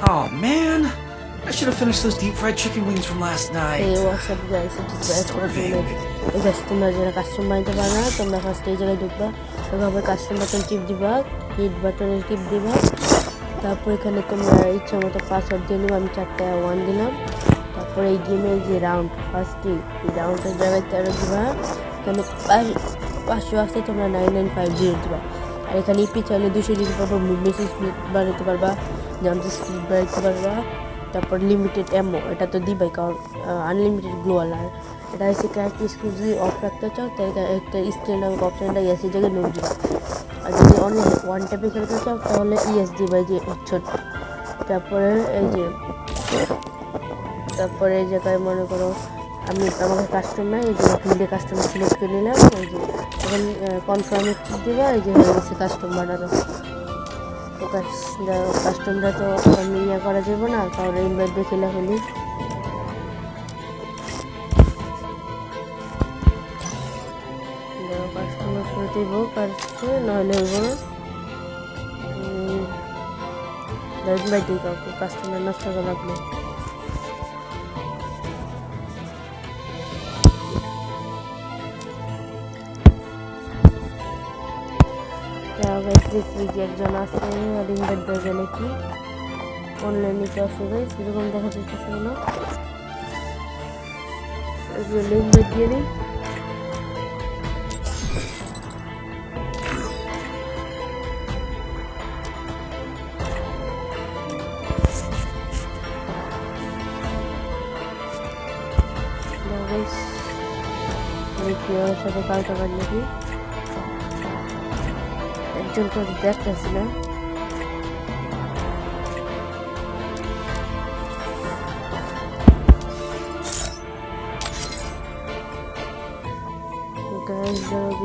Oh man, I should have finished those deep fried chicken wings from last night. Hey, what's up guys? It is Brad from Starving. এই গাছ তোমরা যারা custom বানাতে পারো না তোমরা ফার্স্ট এই জায়গায় ঢুকবা, তারপর কাস্টম বাটন টিপ দিবা, হিট বাটনের টিপ দিবা, তারপর এখানে তোমরা ইচ্ছা মতো পাসওয়ার্ড দিয়ে নিবা। আমি 4টা 1 দিলাম। তারপর এই গেমের যে রাউন্ড ফার্স্টে এই রাউন্ডের জায়গায় 13 দিবা। এখানে 500 আছে, তোমরা 9950 দিবা। আর এখানে ইপি চাইলে 200 দিতে পারবা, মুভমেন্ট স্পিড বাড়াতে পারবা, জাম্প স্পিড বাড়াতে পারবা। তারপর লিমিটেড অ্যামো এটা তো দিবাই, কারণ আনলিমিটেড গ্লোয়াল। আর এটা হচ্ছে ক্যারেক্টার স্কিল যদি অফ রাখতে চাও তাহলে একটা স্কিল নামক অপশানটা ইয়াসের জায়গায় নোট দিবা। আর যদি অনলি ওয়ান ট্যাপে খেলতে চাও তাহলে ইএস দিবা, এই যে ছোট। তারপরে এই যে তারপরে এই জায়গায় মনে করো আমাকে কাস্টমার এই যে ফিল্ডে কাস্টমার সিলেক্ট করে নিলাম, এই যে এখন কনফার্মে টিপ দিবা, এই যে হয়ে গেছে কাস্টম বানানো। তো কাস্টমটা তো আমি ইয়ে করা যাবে না, কারণ ইনভাইট দিয়ে খেলা ফেলি। কাস্টমার করে দিব কাছে, নাহলে হইব না। ইনভাইট দিই কাউকে, কাস্টমার নষ্ট করে লাভ নেই। দেখি যে একজন আছে আর ইনভাইট দেবে নাকি, অনলাইনে তো আসে গাইস, এরকম দেখা যাচ্ছে না। ইনভাইট দিয়ে নিই। দেখি ওর সাথে কালকে কাজ নাকি, একজনকে দেখতেছি না।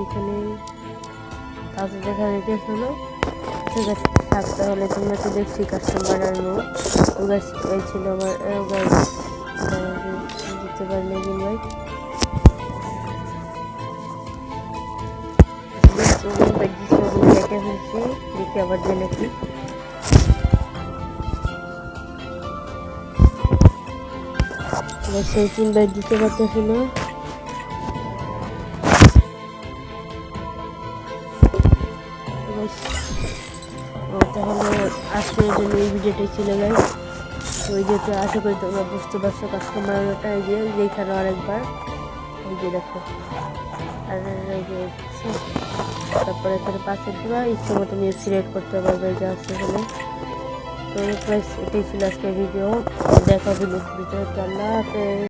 এখানে তাদের দেখা যেতেছে না, ঠিক আছে থাকতে হলে তোমরা তো দেখছি কাস্টমার বানানো। ও গাছ এই ছিল আমার গাছ দিতে পারলে ভাই দেখি আবার যে নাকি সেই 3 বাইট দিতে পারতেছি না। তাহলে আজকের জন্য এই ভিডিওটাই ছিল গাইস। ওই যেটা আশা করি তোমরা বুঝতে পারছো কাস্টমার ওটা এই যে এইখানে আরেকবার এই যে দেখো, আর এই যে তারপরে এখানে পাশে দেওয়া ইচ্ছে মতো নিয়ে সিলেক্ট করতে পারবে যা আছে এখানে। তো প্রাইস এটাই ছিল আজকের ভিডিও, দেখা হবে নেক্সট ভিডিও। আল্লাহ হাফেজ।